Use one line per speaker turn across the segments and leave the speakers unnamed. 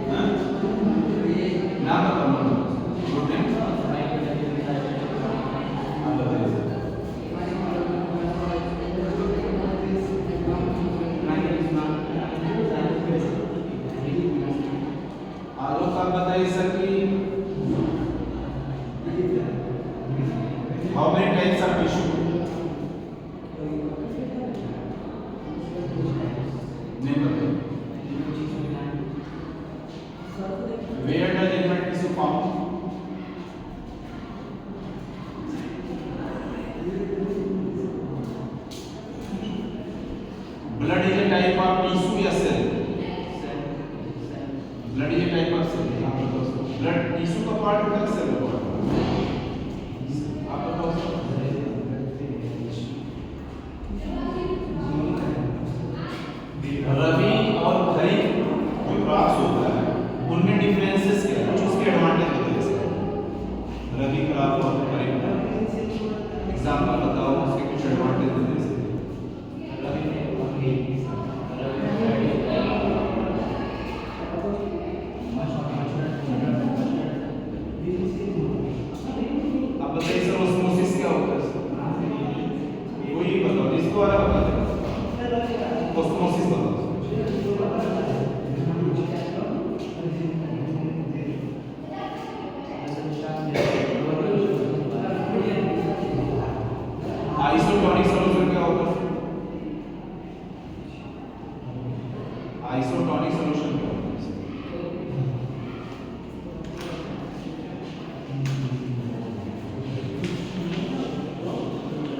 हाँ? नाम बताओ प्रोटीन आप बताइए आलोक आप बताइए सर कि how many types of tissue नहीं बताइए where does infect tissue found blood is a type of tissue या cell blood is a type of cell blood tissue का पार्ट होता है सेल का पार्ट आप बताओ रवि और खरीफ जो क्रॉस होता है उनमें डिफरेंसेस क्या है कुछ उसके एडवांटेज बताइए सर रवि क्रॉप और खरीफ एग्जांपल बताओ उसके कुछ एडवांटेज बताइए आप बताइए सर ऑस्मोसिस क्या होता है कोई बताओ इसको वाला बता दो ऑस्मोसिस बताओ आइसोटोनिक सॉल्यूशन क्या होता है आइसोटोनिक सॉल्यूशन क्या होता है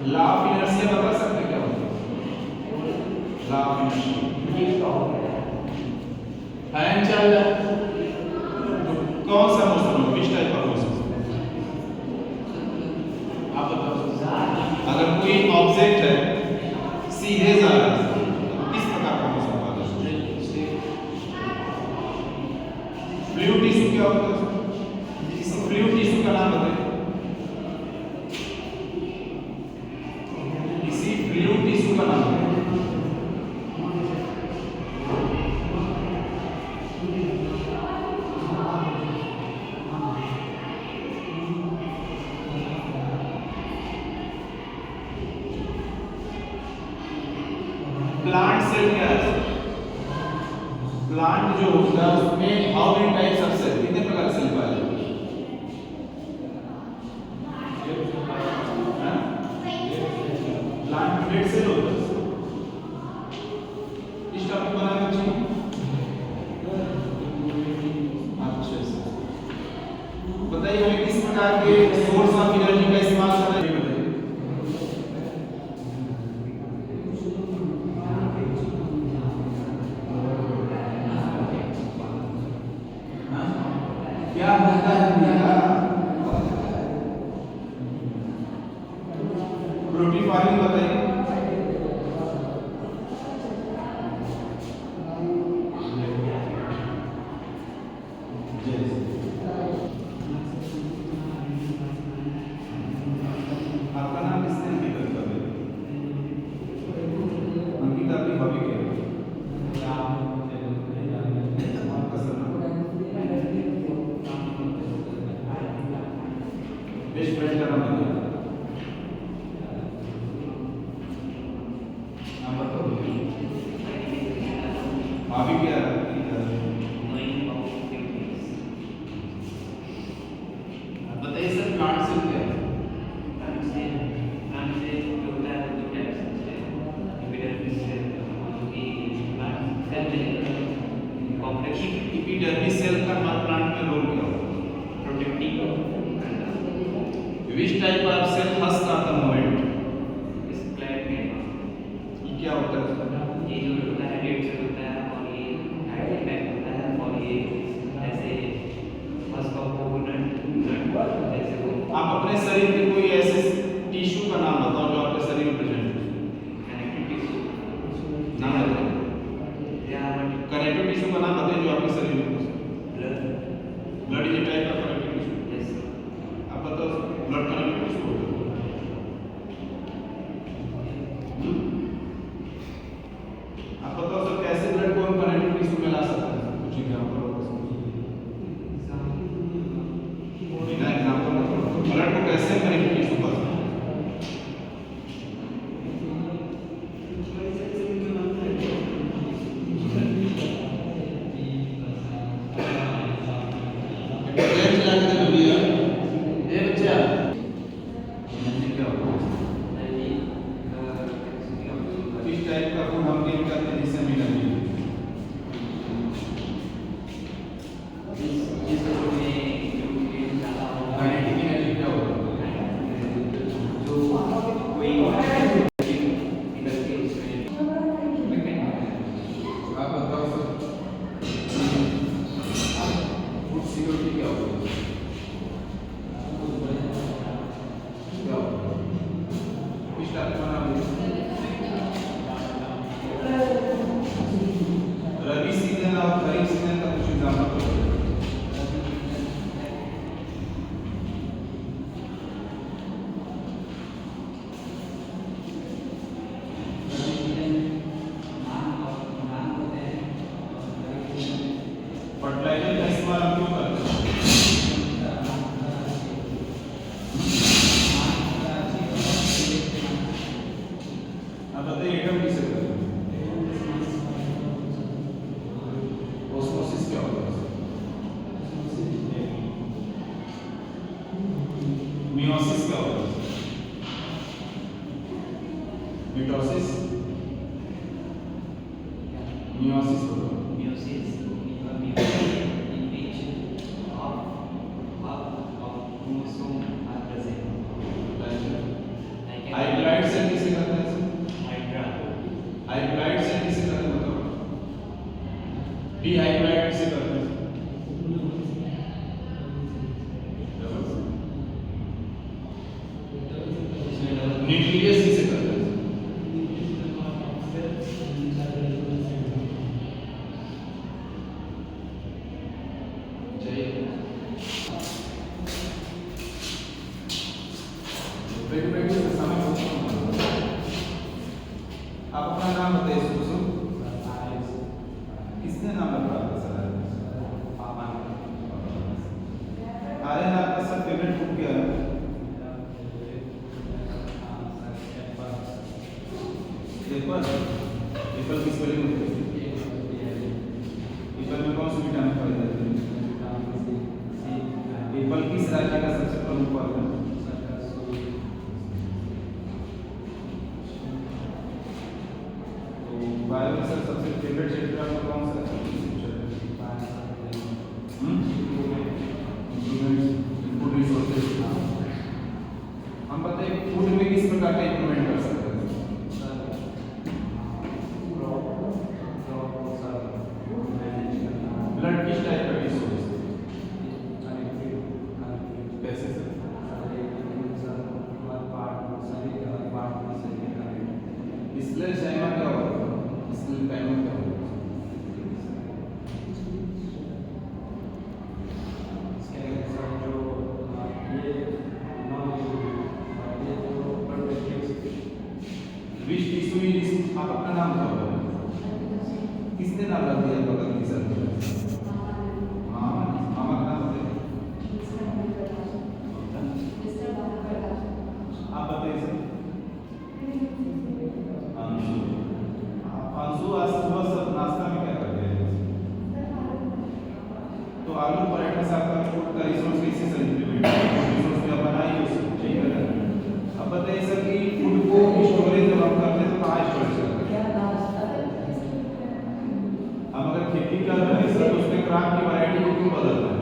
लॉ ऑफ इनर्शिया बता सकते क्या होता है लॉ ऑफ इनर्शिया चल कौन सा मोशन हो किस टाइप का मोशन आप बताओ अगर कोई ऑब्जेक्ट है सीधे जा रहा है किस प्रकार का मोशन होगा फ्लूइड टिश्यू क्या होता है इस फ्लूइड टिश्यू का नाम बताइए इसी फ्लूइड टिश्यू का नाम बताइए प्लांट सेल क्या है प्लांट जो होता है उसमें how many types of cell कितने प्रकार के सेल पाए जाते हैं प्लांट में डेड सेल होता है इस टॉपिक बना बच्चे अच्छा बताइए हमें किस प्रकार के सोर्स ऑफ एनर्जी का इस्तेमाल करना है क्या होता है भैया प्रोटीन फार्मिंग बताइए आपका नाम किसने अंकित कर दिया अंकित आपकी हॉबी क्या है आपका सरनाम बेस्ट फ्रेंड का नाम बताइए नाम बताओ हॉबी क्या है बताइए सर प्लांट सेल क्या है एपिडर्मिस सेल का प्लांट में रोल क्या होता है protective which type of cell has got the movement
इस क्लाइड में
ये क्या होता है
ये जो होता है रेड सेल होता है और ये हाइड्रोजन पैक होता है और ये ऐसे फर्स्ट कंपोनेंट जैसे वो
आप अपने शरीर के कोई ऐसे टिश्यू का नाम बताओ जो आपके शरीर में प्रेजेंट है
कनेक्टिव टिश्यू
नाम बताइए
या
कनेक्टिव टिश्यू का नाम बताइए जो आपके शरीर में
blood
blood is type of connective tissue
yes
आप बताओ ब्लड कनेक्टिव टिश्यू होता है आप बताओ सर कैसे ब्लड को हम कनेक्टिव टिश्यू में ला सकते हैं कुछ एग्जांपल बताओ फर्टिलाइजर का इस्तेमाल हम क्यों करते हैं? अब बताइए एटम किसे करते हैं? ऑस्मोसिस क्या होता है? मियोसिस क्या होता है? मिटोसिस, मियोसिस होता है।
Meiosis in which half of chromosome are present. Like
hybrid cell किसे कहते हैं?
Hydra.
हाइब्रिड सेल किसे कहते हैं बताओ? डिहाइब्रिड किसे कहते हैं? न्यूक्लियस किसे कहते हैं? चाहिए आप अपना नाम बताइए सुसु। किसने नाम रखा आपका सर? पापा ने। आर्यन आपका सब फेवरेट बुक क्या है? एप्पल। एप्पल किस वाली बुक है? एप्पल में कौन सी विटामिन पाई जाती है? एप्पल किस राज्य का सबसे प्रमुख फल है? बायो में सर सबसे फेवरेट चैप्टर आपका कौन सा है? Food resources. हम बताइए फूड में किस प्रकार का इंप्रूवमेंट कर सकते हैं? ब्लड किस टाइप का टिश्यू है? कैसे सर? इसलिए जाइमा क्या होता है? इसलिए टाइम क्या होता है? विश टिश्यू आप अपना नाम बताओ। किसने नाम रख दिया बगल की सर? मामा मामा का नाम बताइए। आप बताइए सर। अंशु। अंशु आज सुबह सब नाश्ता में क्या कर रहे हैं? तो आलू पराठा से आपका फूड का रिसोर्स कैसे सर इंप्लीमेंट रिसोर्स में बनाई उसे ठीक है। अब बताइए सर कि फूड को स्टोरेज जब हम करते हैं तो कहाँ स्टोरेज करते हैं? हम अगर खेती कर रहे हैं सर तो उसके क्रॉप की वैरायटी को क्यों बदलना है?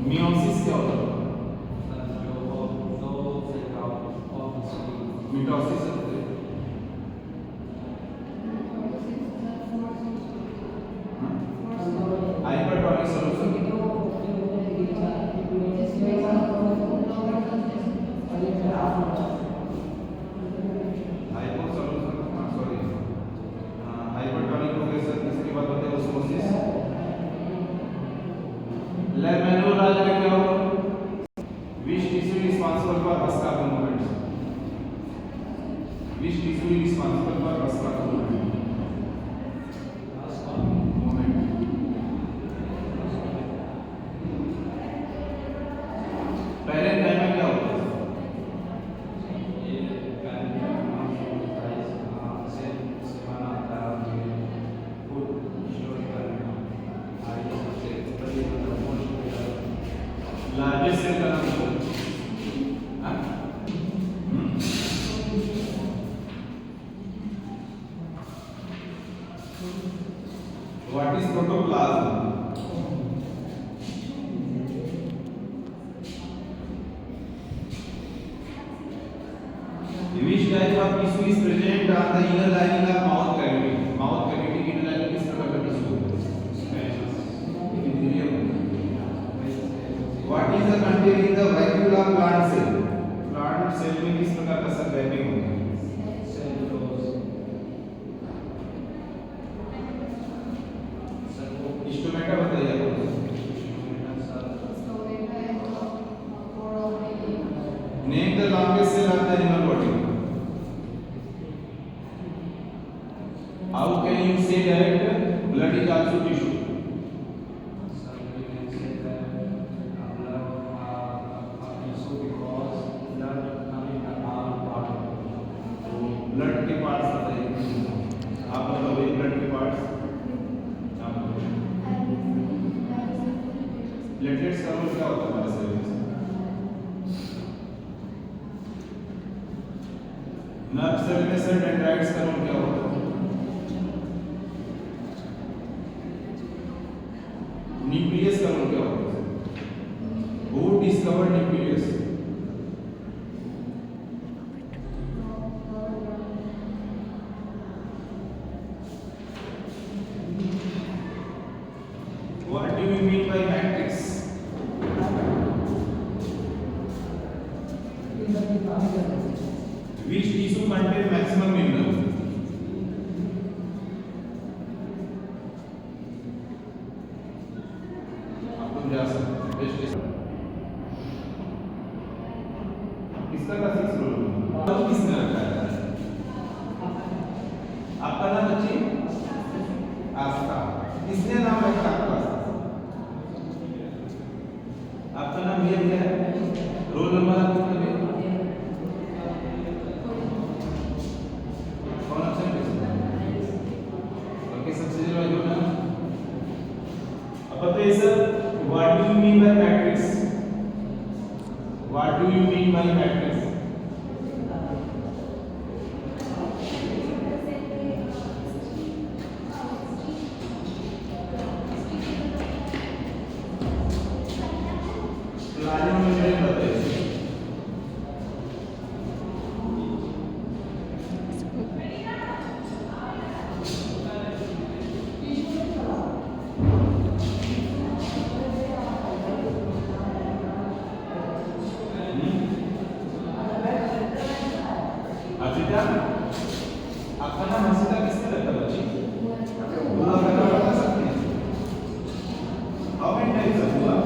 मियोसिस क्या होता है? मिटोसिस होता है। Hypertonic solution hypo solution sorry hypertonic हो गए सर। इसके बाद बताइए ऑस्मोसिस। लेमेनुलाज में क्या होगा? Which tissue responsible for vascular movement? Which tissue responsible for vascular movement? Parenchyma में क्या होता है? लार्जेस्ट सेल का नाम बताओ। हाँ? What is protoplasm? Which type of tissue is present on the inner lining of mouth cavity? Mouth cavity की inner lining किस प्रकार का टिश्यू है? epithelium। What is the content in the vacuole of plant cell? Plant cell में किस प्रकार का सब रैपिंग होता है? स्टोमेटा बताइए आप। Name the longest cell of the animal body. How can you say that blood is also tissue?
So we can say that blood are tissue because blood coming from all part of the body.
तो blood के parts बताइए, आप बताओ blood के parts. Platelets का role क्या होता है हमारे शरीर में? नर्व सेल में सर डेंड्राइट्स का रोल क्या होता है? न्यूक्लियस का रोल क्या होता है? Who discovered nucleus? What do you mean by matrix? Which tissue contain maximum mineral? आप जा सकते हैं। किसका का सिक्स रोल? अब किसने रखा है? आपका नाम बच्ची? आस्था। किसने नाम रखा आपका? आपका नाम ये क्या है? रोल नंबर आपका कितना है? कौन ऑप्शन है? ओके, सबसे जल्दी जो ना अब बताइए sir, what do you mean by matrix? What do you mean by matrix? Archita, आपका नाम अर्चिता किसने रखा बच्ची? बुआ का नाम बता सकते हैं? How many types of बुआ?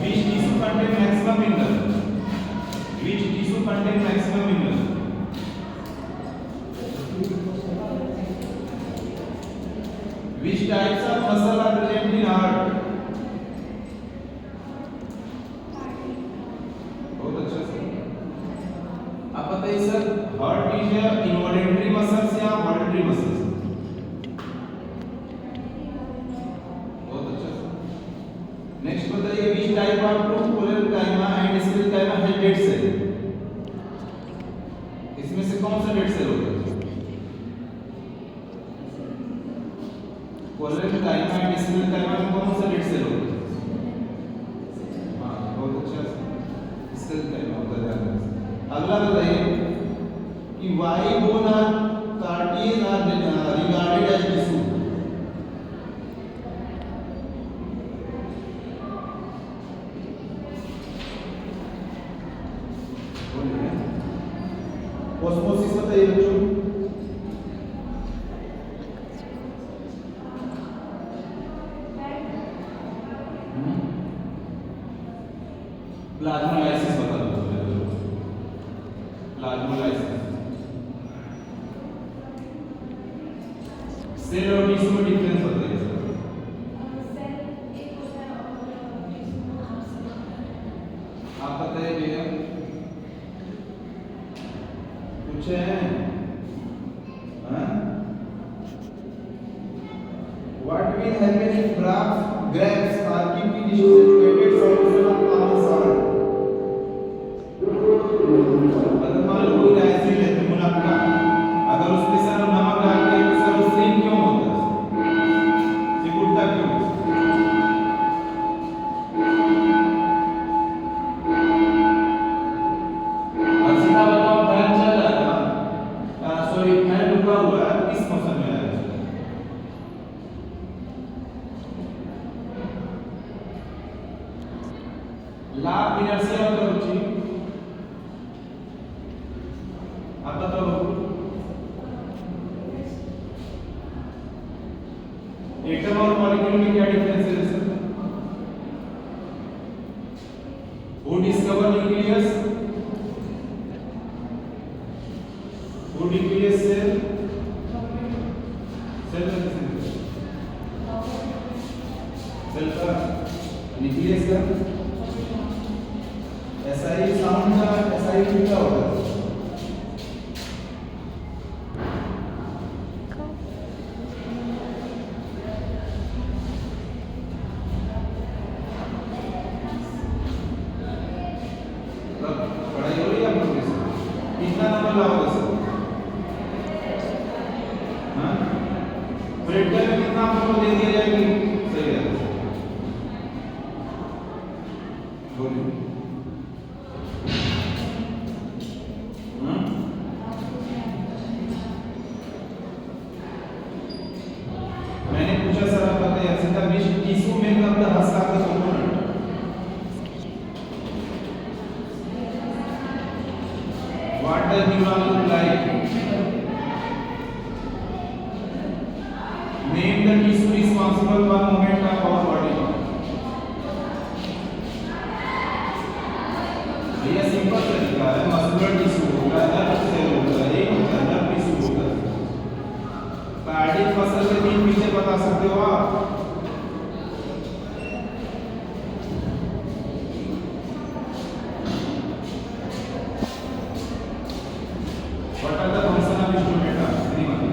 Which tissue contain maximum mineral? Which tissue contain maximum mineral? Which types of muscle are present in heart? आप बताइए सर, हार्ट इज इनवॉलंटरी मसल्स या वॉलंटरी मसल्स? बहुत अच्छा सर। नेक्स्ट बताइए, which type of collenchyma and sclerenchyma है dead cell? इसमें से कौन सा डेड सेल होता है? कोलेनकाइमा एंड स्क्लेरोकाइमा में कौन सा डेड सेल होता है? हाँ, बहुत अच्छा सर, स्क्लेरोकाइमा होता है। अगला बताइए कि why bone are cartilage are regarded as tissue? Osmosis बताइए बच्चों। प्लाज्मोलाइसिस बता दो। प्लाज्मोलाइसिस सेल और टिश्यू में डिफरेंस बताइए सर। आप बताइए भैया, पूछे हैं? What will happen if grapes are kept in saturated solution of common salt? अगर मान लो कोई एसिड है मुनक्का, अगर उसमें सर हम नमक डालते हैं तो सर वो स्लिम क्यों होता है? सिकुड़ता क्यों है? और सीधा बताओ, फैन चल रहा था, सॉरी फैन रुका हुआ है, किस मौसम में है? ला इनर्शिया होता है बच्ची, आप बताओ। एटम और मॉलिक्यूल में क्या डिफरेंस है sir? Who discovered nucleus? nucleus cell cell का nucleus का SI साउंड का SI क्या होता है? पढ़ाई हो रही है आप लोगों की? कितना नंबर लाओगे सर? हाँ? प्रैक्टिकल में कितना आपको दे दिया जाएगी? सही है। बोलिए। मैंने पूछा सर आप बताइए सीधा which tissue make up the husk of the component? What does neuron look like? Name the tissue responsible for movement of our body. भैया सिंपल तरीका है, मस्कुलर टिश्यू होगा, नर्व सेल होगा, एक होता है नर्व टिश्यू होगा। कार्डियक मसल के 3 फीचर बता सकते हो आप? What are the function of instrumenta? Anyone?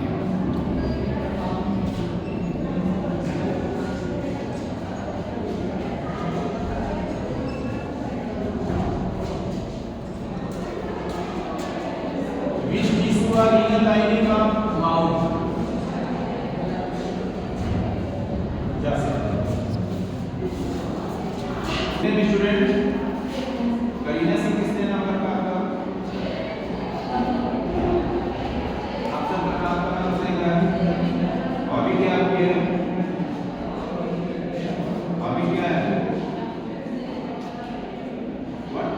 Which tissue are in the lining of mouth? Just name student. Kareena Singh किसने नाम रखा था? आप सब बता आपका नाम सही क्या है? हॉबी क्या आपकी है? हॉबी क्या है? What?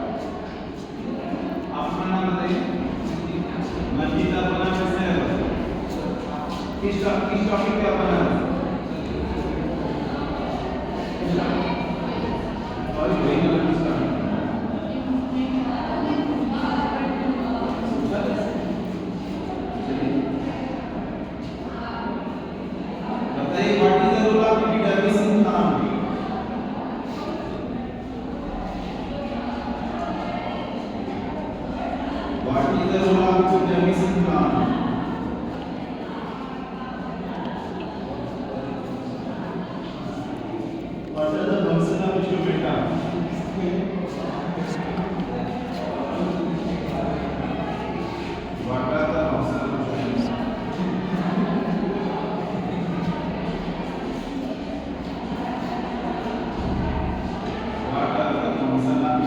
आपका नाम बताइए। मंजीत आपका नाम किसने रखा? किस टॉपिक पे आपका नाम? और वही नाम किसका? बताइए what is the role of epidermis in plant? What is the role of epidermis in plant? What are the function of instrumenta? What are the function of instrumenta? What are the function of instrumenta?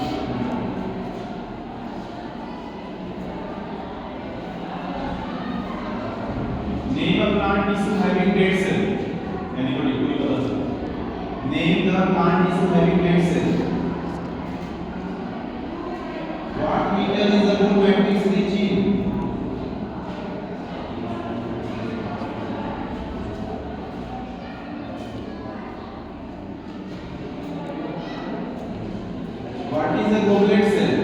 Name a plant tissue having dead cell. Anybody? कोई बता सकता? Name the plant tissue having dead cell. What metal is the good matrix rich in? What is a goblet cell?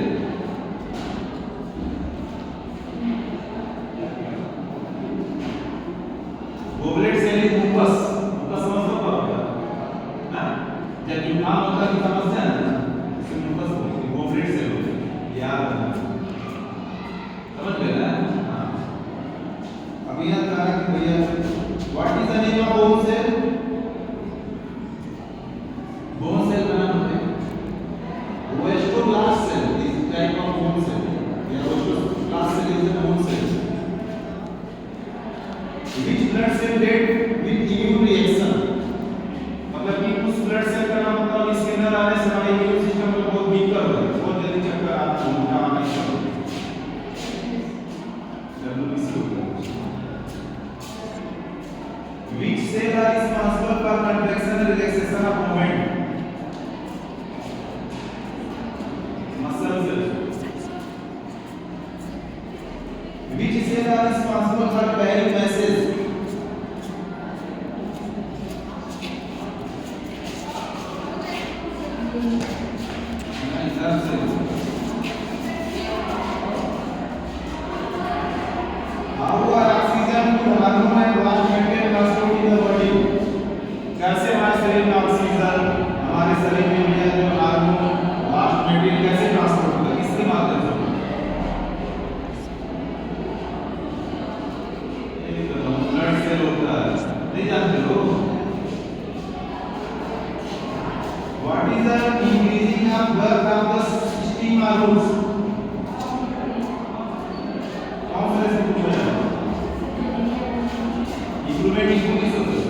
Goblet cell is mucus. मुक्का समझते हो आप? हाँ? जब जुकाम होता है तो समझते हैं ना? इसे मुक्का बोलते हैं, goblet cell होते हैं। याद रखना। समझ गए ना? हाँ। अभी याद करा कि भैया what is the name of bone cell? Bone cell का नाम है osteoblast cell. This type of bone cell. Yeah, osteoblast cell is a bone cell. Which blood cell dead with immune reaction? मतलब कि उस ब्लड सेल का नाम बताओ इसके अंदर आने से हमारे इम्यून सिस्टम को बहुत वीकर होता है, बहुत जल्दी चक्कर आता है, मोटा आना शुरू होता है। WBC होता है। Which cell are responsible for contraction and relaxation of movement? Muscle cells. Which cell are responsible for carrying message? Nerve cells. How work of the schema rules. कौन सा ऐसे पूछा है? इम्प्रूवमेंट इसको किस होता है?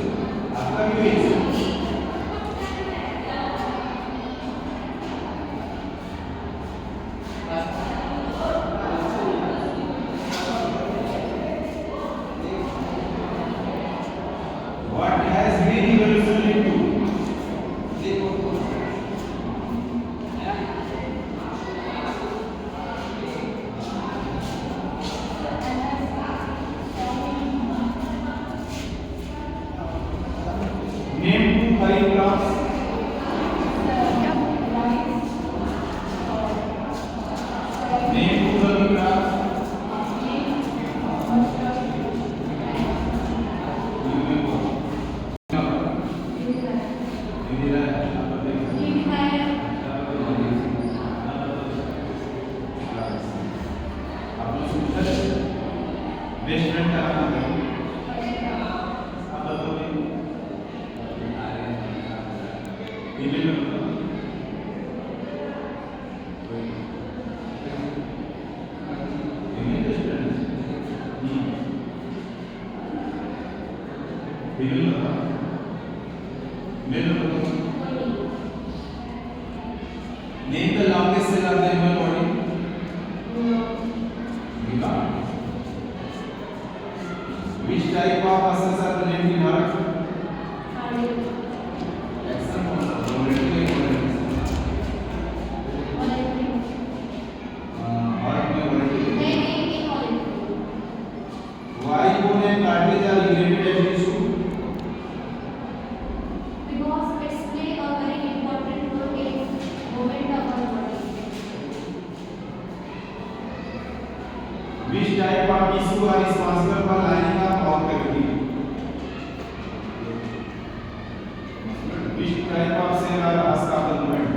आपका क्यों है? What has been evolutionary to? देखो name two paragraphs. Name two paragraphs. Best friend का नाम है आप बताओ ईमेल में बताओ ईमेल बेस्ट फ्रेंड ईमेल बताओ मेल बताओ name the longest cell of the human body Which type of muscles are present in heart? Why bone and cartilage are related as tissue?
Because it's play a very important role in movement of our body.
Which type of tissue are responsible for lining up bone cavity? Which type of cell are asked of the movement?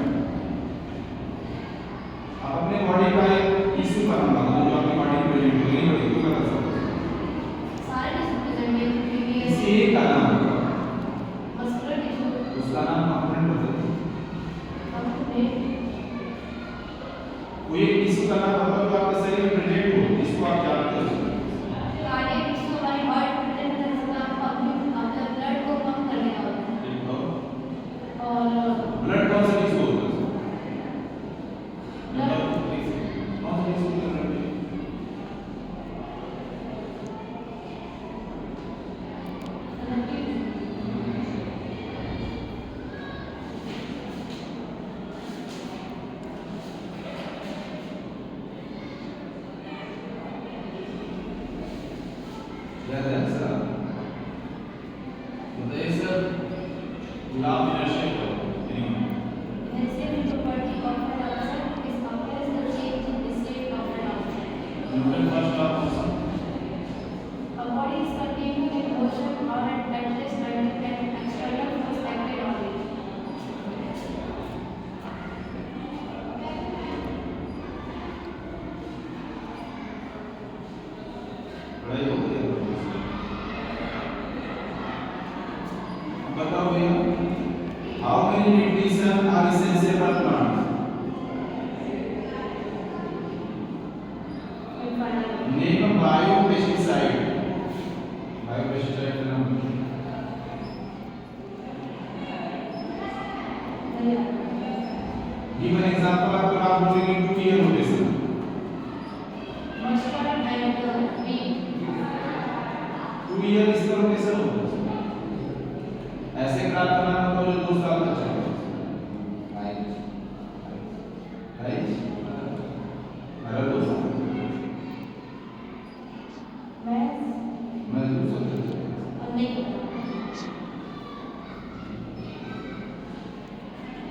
आप अपने body का एक tissue का नाम बताओ जो आपकी body में प्रेजेंट हो नहीं बॉडी को बता सकते
सारे रिप्रेजेंटेटिव
किसी
प्रीवियस
एक का नाम बताओ
मस्कुलर टिश्यू
उसका नाम कंपोनेंट बताओ
कंपोनेंट
कोई एक टिश्यू का नाम बताओ जो आपके शरीर में प्रेजेंट हो जिसको आप जानते हो
कार्डियक टिश्यू हमारे हार्ट प्रेजेंट है जिसका पंपिंग अपना ब्लड को पंप करने का होता है
ठीक हो
और
ब्लड कौन सा टिश्यू होता है
ब्लड
कौन सा टिश्यू होता है याद है सर बताइए सर लॉ ऑफ इनर्शिया क्या होता है
Necessary property of an object is obvious the change in the state of an object.
Newton first law कौन सा
A body is continuing in motion or at rest when an external force acted on it.
पढ़ाई हो गई अब बताओ भैया how many nutrition are essential for plant name a biopesticide biopesticide का नाम give an example of graph moving into year rotation
Muscular and weak.
2 year इसका rotation होता है ऐसे ग्राफ का नाम बताओ जो 2 साल तक चलेगा राइट अगर 2 साल मैं 2 साल तक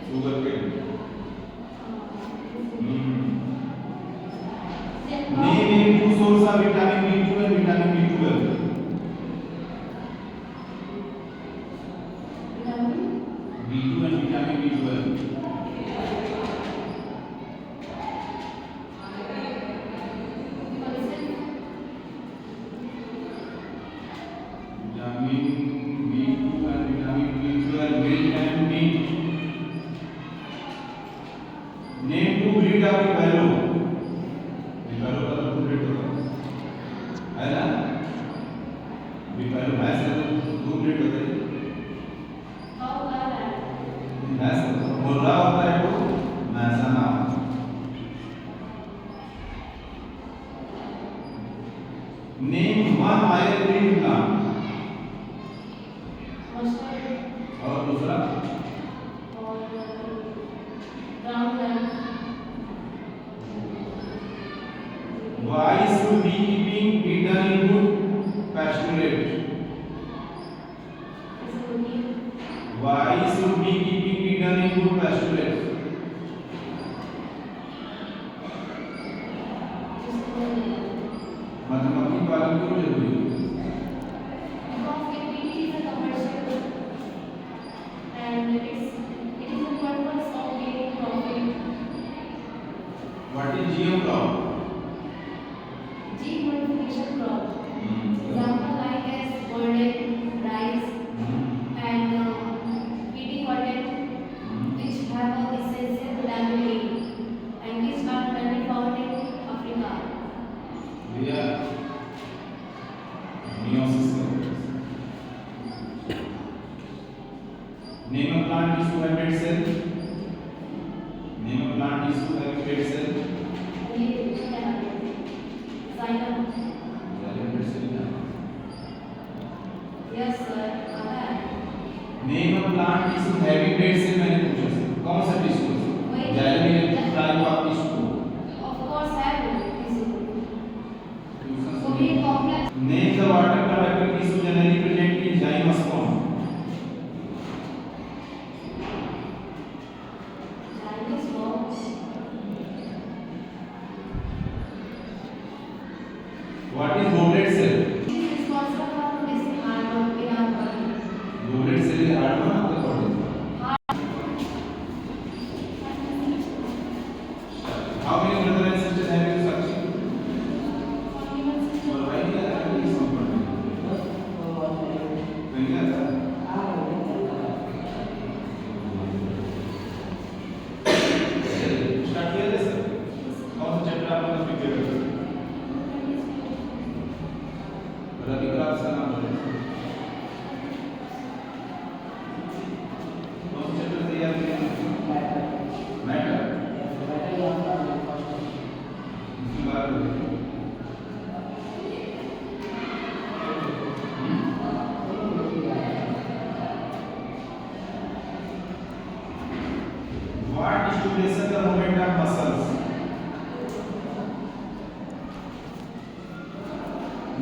शुगर के name two source of vitamin B2 and vitamin B12 B2 and vitamin B12 vitamin B2 and vitamin B12 milk and meat भैंस है तो 2 मिनट बताइए।
Cow का है।
भैंस मुर्रा होता है तो Mehsana. Name one Ayurvedic plant.
Mustard
और दूसरा
और brown lamb.
why should beekeeping be done in good pastorate? Why should beekeeping be done in good pastorate? मधुमक्खी पालन क्यों जरूरी है?
Because beekeeping is a commercial and it is a purpose of gaining profit.
What is GM crop?
Gene modification crop. Example like as golden rice and PD cotton, which have a essential laminate and which are mainly found in Africa.
Yeah. Meiosis. Name a plant is to have dead cell. Name a plant is to have dead cell.
Xylem.
Dead cell ना.
Yes sir. आता है.
Name a plant is to having dead cell मैंने पूछा sir. कौन सा tissue?
वही.
Xylem type of tissue.
Of course have tissue.
Tuition
So we complex.
Name the water conductor tissue generally present in gymnosperm.
Chinese box.
What is goblet cell?
It is responsible for producing hormone in our body.
Goblet cell is hormone of the body. How many brothers and sisters have you Sakshi? और भाई क्या है ये सब पढ़ने नहीं आता start किया जाए सर कौन सा चैप्टर आप लोग पिक करेंगे रवि क्राफ्ट का नाम बोले कौन सा चैप्टर तैयार किया मैटर इसके बाद What stimulates the movement of muscles?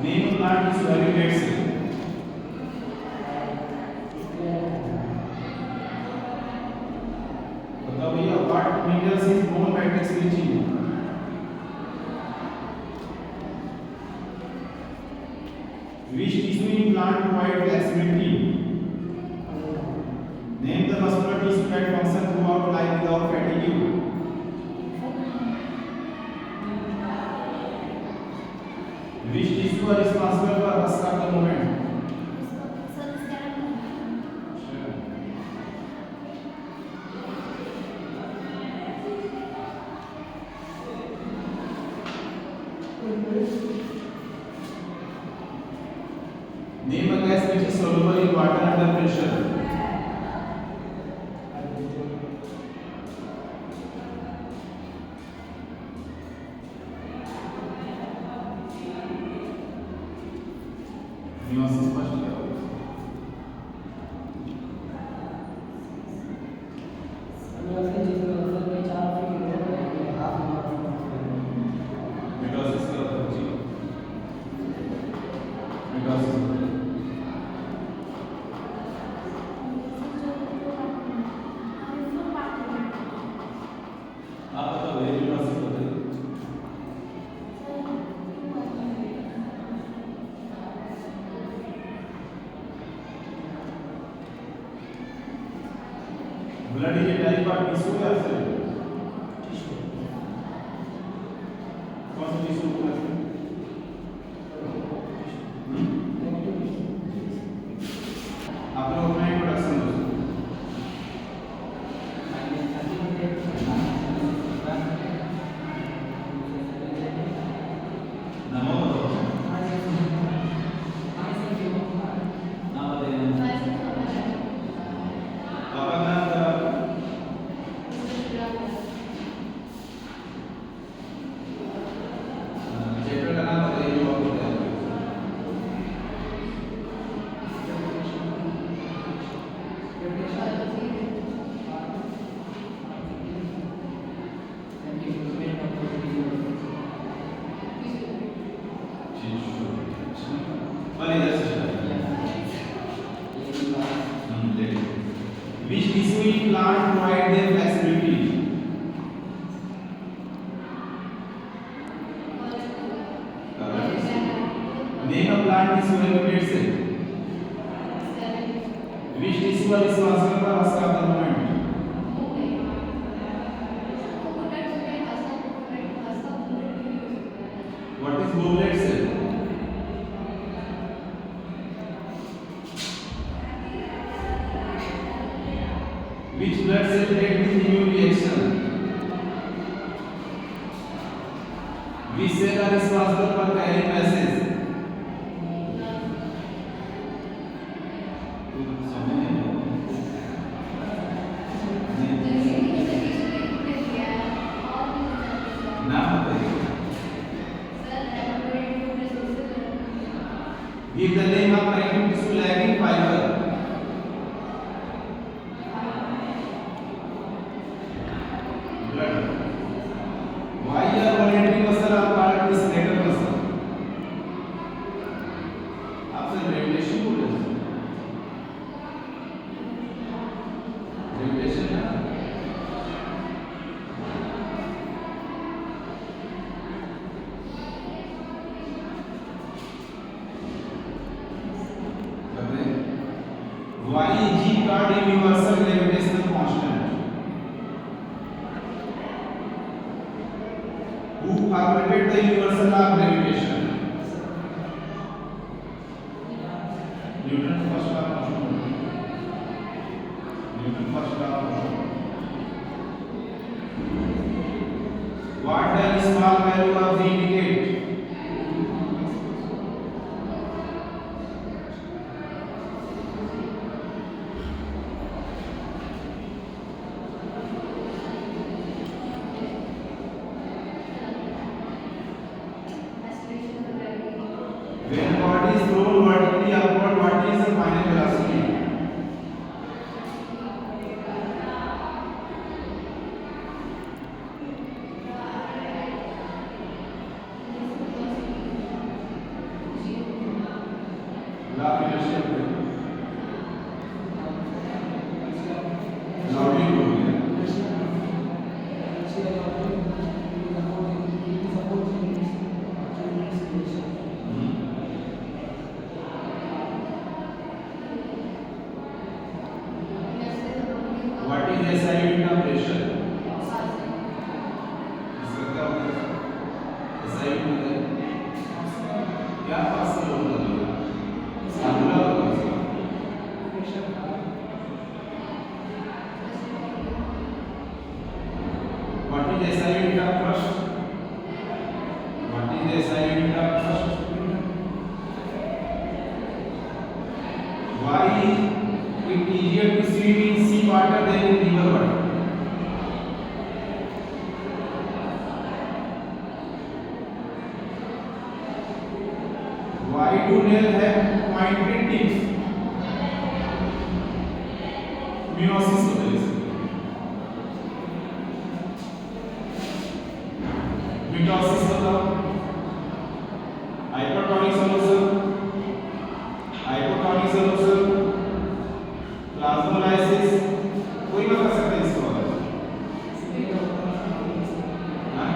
Name a plant is very dead cell. बताओ भैया what minerals is bone matrix rich in? Which tissue in plant provide flexibility? Name the muscular tissue that function throughout life without fatigue. Which tissue are responsible for Vaskata movement? Name a gas which is soluble in water under pressure. Meiosis स्पष्ट क्या होगा? Mitosis क्या होता है जी? Mitosis आप बताओ ये mitosis बताइए. Blood is a type of tissue या cell? कौन सा टिश्यू होता है? आप लोग अपना इंट्रोडक्शन दो. नमो बताओ. plant provide their flexibility? Correct. Name a plant tissue habitates it. Which tissue are responsible for vascular movement? What is goblet cell? Which blood cell react with immune reaction? Which cell are responsible for carrying message? नाम बताइए. Give the name of connective tissue lagging fiber. Blood. Why are voluntary muscle are part of the skeletal muscle? आपसे radiation बोल रहे हैं. Radiation ना. Why is G called a universal gravitational constant? Who formulated the universal law of gravitation? Newton first law of motion. Newton first law of motion. What does small value of Z indicate? When body is thrown vertically upward, what is the final velocity? Law of inertia. Loudly बोलिए. What is SI unit of pressure? इसका क्या होता है? SI unit है. क्या pascal होता है? सामूला होता है. What is SI unit of thrust? What is SI unit of thrust? Why is it easier to swim in sea water than in river water? Why do nails have pointed tips? Meiosis होता है इसमें. Mitosis बताओ. Hypertonic solution. Hypotonic solution. Plasmolysis. कोई बता सकता है इसको? हाँ?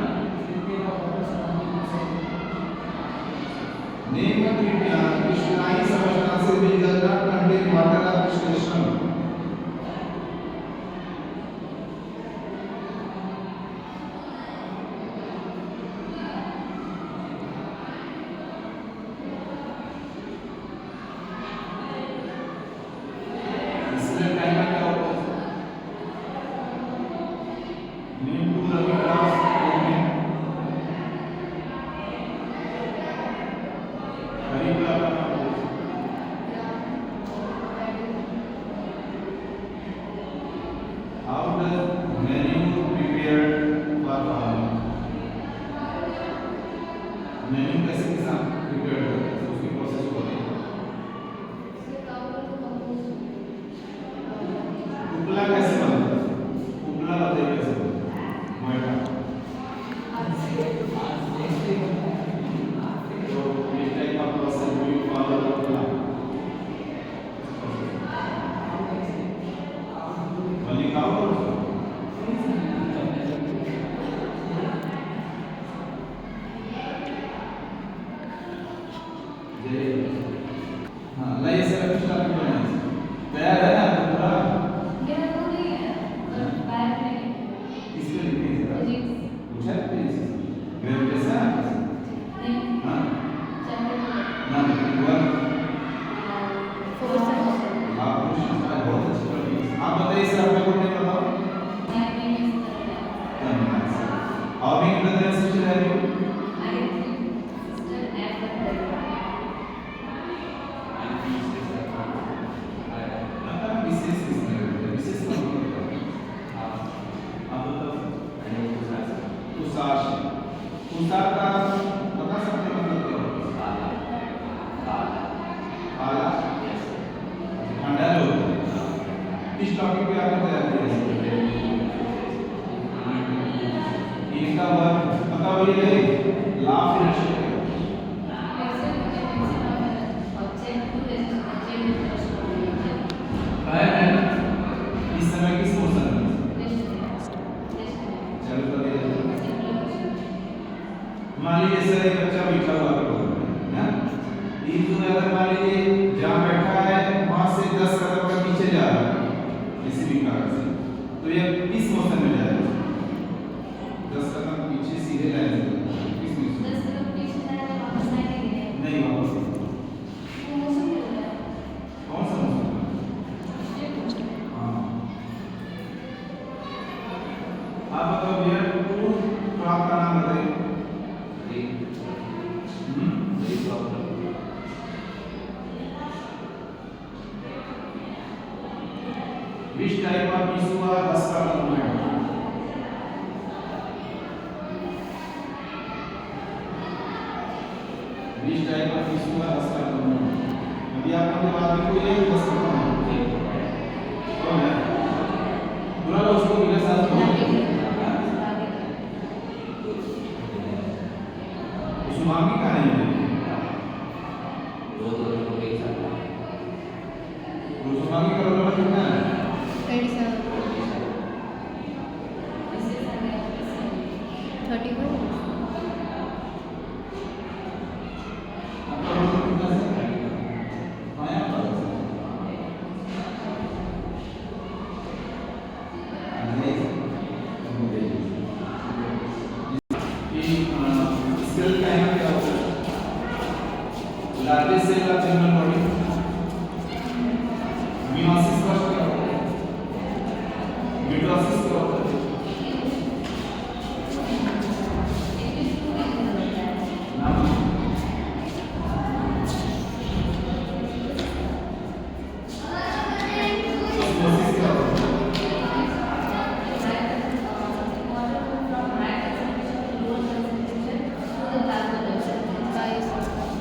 Name a crystalline substance which does not contain water or crystallization. इसमें टाइम क्या होता है? Name two Ravi graphs. Ravi graph का नाम बोलो. How does manure prepare for farming? Manure कैसे किसान prepare करता है? उसकी प्रोसेस को बताइए. उपला कैसे बनता है? उपला बताइए कैसे बनता है? मोटा. तो इस टाइप का प्रोसेस भी फॉलो करना. लिखाओ. हाँ लाइए सर अभी स्टार्ट करना है तैयार है ना आपका पूरा
मेरा तो नहीं है बैग में
इसमें लिखिए जरा
जी
पूछा है प्लीज ग्रेविटेशन
नहीं
हाँ
चैप्टर
ना वन
फोर्स एंड
आप क्वेश्चन बहुत अच्छे पढ़ी आप बताइए सर आपका कोड नहीं बताओ
मैं नहीं इस तरह
धन्यवाद सर और भी ब्रदर एंड सिस्टर है you
आई सिस्टर एंड
आपका विशेष किसने विशेष कौन होता है आप बताओ तुषार तुषार का बता सकते हैं मतलब क्या होता है काला ठंडा लोग किस टॉपिक पे आपने तैयार किया है इनका वर्क बताओ ये लाभ इनर्शिया है इस समय किस मौसम में चलो कभी मान लीजिए सर एक बच्चा बैठा हुआ है ना एक अगर मान लीजिए जहाँ बैठा है वहां से 10 कदम का पीछे जा रहा है किसी भी कारण से तो यह किस मौसम में जाएगा 10 कदम पीछे सीधे लाइन से किस मौसम नहीं वापस कौन सा मौसम हाँ आप बताओ भैया टू क्रॉप का नाम बताइए Which type of issue are Raska movement? Which type of issue are Raska movement? अभी आप लोग के बाद में कोई एक बस खत्म हो कौन है पूरा लोग उसको मेरे साथ उस्मानी का नहीं है उस्मानी का रोल कितना है
31
आपका रोल कितना है हाँ यहाँ पर स्केल टाइम क्या होता है largest cell of human body meiosis first क्या होता है मिटोसिस क्या होता है नाम ऑस्मोसिस क्या होता है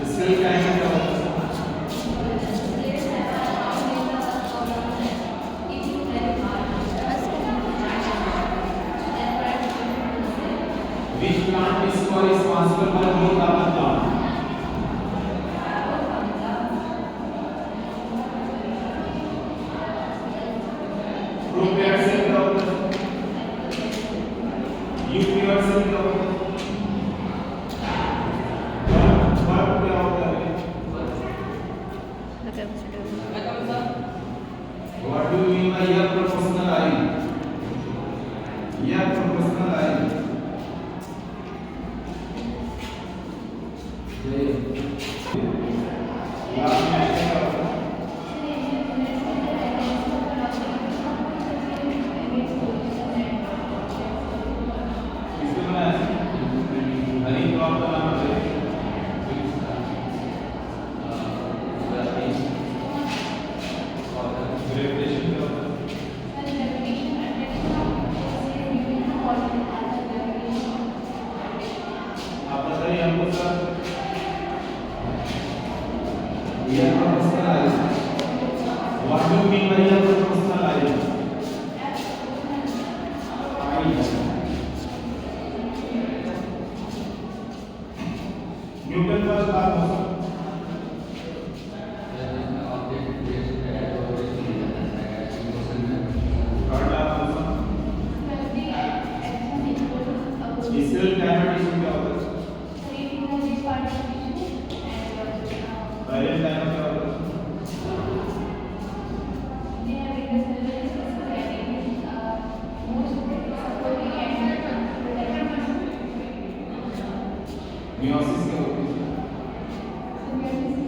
स्केल टाइम क्या होता है Which plant is responsible for growth of the plant? Prokaryote cell क्या होता है? यूकेरियोट सेल क्या होता है? वर्क क्या होता है? What do you mean by your proportional line? Your proportional line. Last में क्या होता है? किसने बनाया है? हनी क्रॉप का नाम बताइए। ग्रेविटेशन क्या होता है? आप बताइए हमको सर ये proportional line what do you mean by ये प्रोपोर्शनल लाइन न्यूटन फर्स्ट बात हो इससे कैमेटिज्म क्या होता है मियोसिस क्या होती है?
So we are